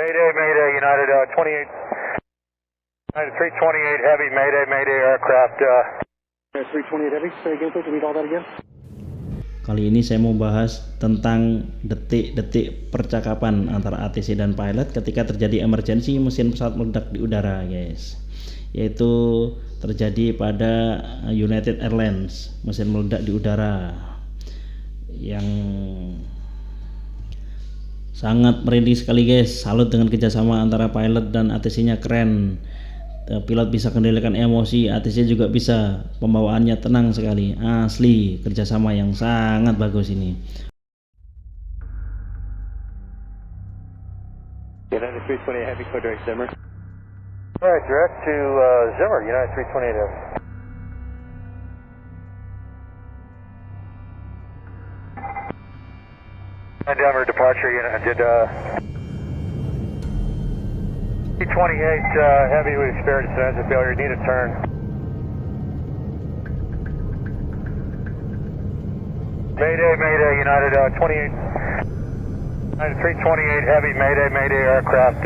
Mayday, Mayday, United 28, United 328 Heavy, Mayday, Mayday aircraft. 328 Heavy, say again, please, read all that again. Kali ini saya mau bahas tentang detik-detik percakapan antara ATC dan pilot ketika terjadi emergensi mesin pesawat meledak di udara, guys. Yaitu terjadi pada United Airlines, mesin meledak di udara yang sangat merinding sekali, guys. Salut dengan kerjasama antara pilot dan ATC-nya, keren. Pilot bisa kendalikan emosi, ATC juga bisa. Pembawaannya tenang sekali, asli kerjasama yang sangat bagus ini. United 328 Heavy, clear direct Zimmer. Alright, direct to Zimmer, United 328 Heavy. Denver departure unit, did 328 Heavy, we experienced an engine failure, need a turn. Mayday, Mayday, United 28, United 328 Heavy, Mayday, Mayday aircraft.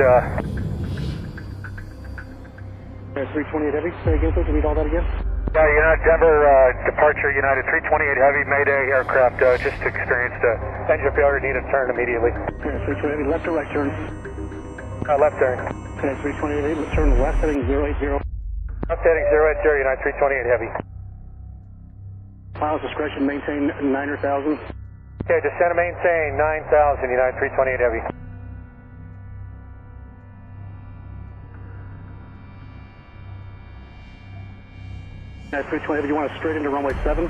328 Heavy, say again, please, read all that again. Yeah, United Denver departure, United 328 Heavy, Mayday aircraft, just experienced engine failure, need a turn immediately. 328 Heavy, left or right turn? Left turn. 328 Heavy, let's turn left heading 080. Left heading 080, United 328 Heavy. Pilot's discretion, maintain 9,000. Okay, descend and maintain 9,000, United 328 Heavy. United 328 Heavy, you want us straight into runway 7?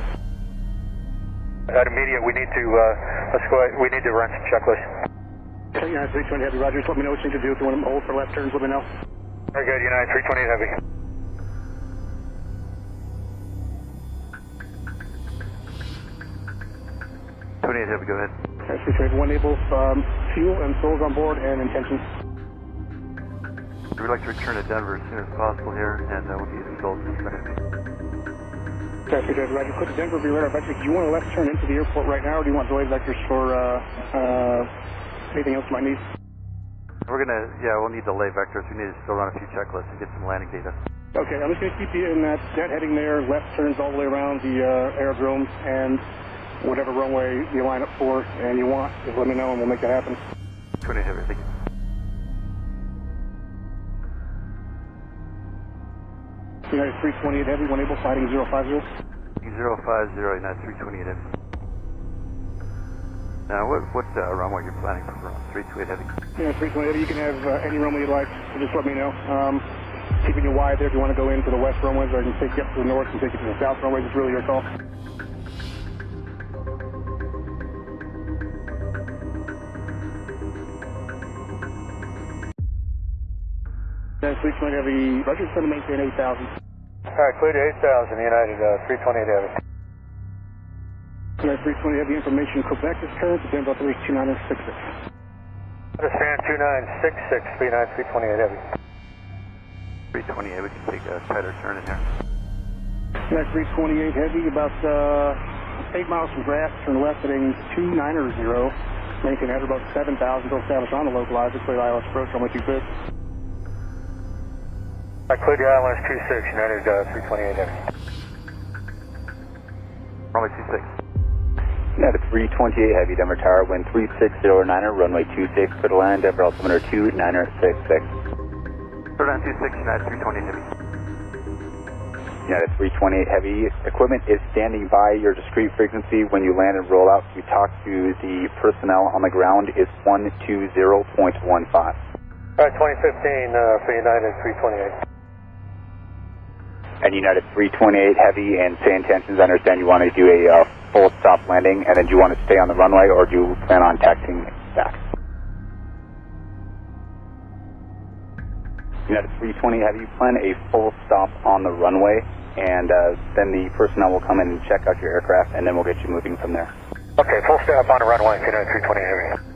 At immediate, we need to, let's go ahead, we need to run some checklist. Okay, United 328 Heavy, roger, just let me know what you need to do. If you want to hold for left turns, let me know. Very good, United 328 Heavy. Heavy, go ahead. United 328 Heavy, enable fuel and souls on board and intentions. We would like to return to Denver as soon as possible here, and we'll be installed in front of you. United 328 Heavy, roger, click to Denver, be radar vector. Do you want to left turn into the airport right now, or do you want delayed vectors for anything else you might need? We're gonna, we'll need delay vectors. We need to still run a few checklists and get some landing data. Okay, I'm just going to keep you in that heading there, left turns all the way around the aerodrome, and whatever runway you line up for and you want, just let me know and we'll make that happen. 28 Heavy, thank you. United 328 Heavy, when able, fighting 050. 050, United 328 Heavy. Now, what runway you're planning for 328 Heavy? United 328 Heavy, you can have any runway you like, so just let me know. Keeping you wide there if you want to go into the west runways, or I can take you up to the north and take you to the south runways, it's really your call. United 328 Heavy, roger, trying to maintain 8,000. Alright, clear to 8,000, United 328 Heavy. United 328 Heavy, information, Quebec is current, to Denver 2966. Understand 2966, United 328 Heavy. 328, we can take a tighter turn in here. United 328 Heavy, about 8 miles from grass, turn left heading 290, maintain at about 7,000, don't establish on the localizer, clear ILS approach, runway 26. I cleared the ILS 26, United 328 Heavy. Runway 26. United 328 Heavy, Denver Tower, wind 3609er, runway 26, clear to land, Denver altimeter 2966. Clear down 26, United 328 Heavy. United 328 Heavy, equipment is standing by your discrete frequency. When you land and roll out, you talk to the personnel on the ground is 120.15. Alright, 2015 for United 328. And United 328 Heavy, and say intentions, I understand you want to do a full stop landing, and then do you want to stay on the runway, or do you plan on taxiing back? United 320 Heavy, plan a full stop on the runway, and then the personnel will come in and check out your aircraft, and then we'll get you moving from there. Okay, full stop on the runway, United 328 Heavy.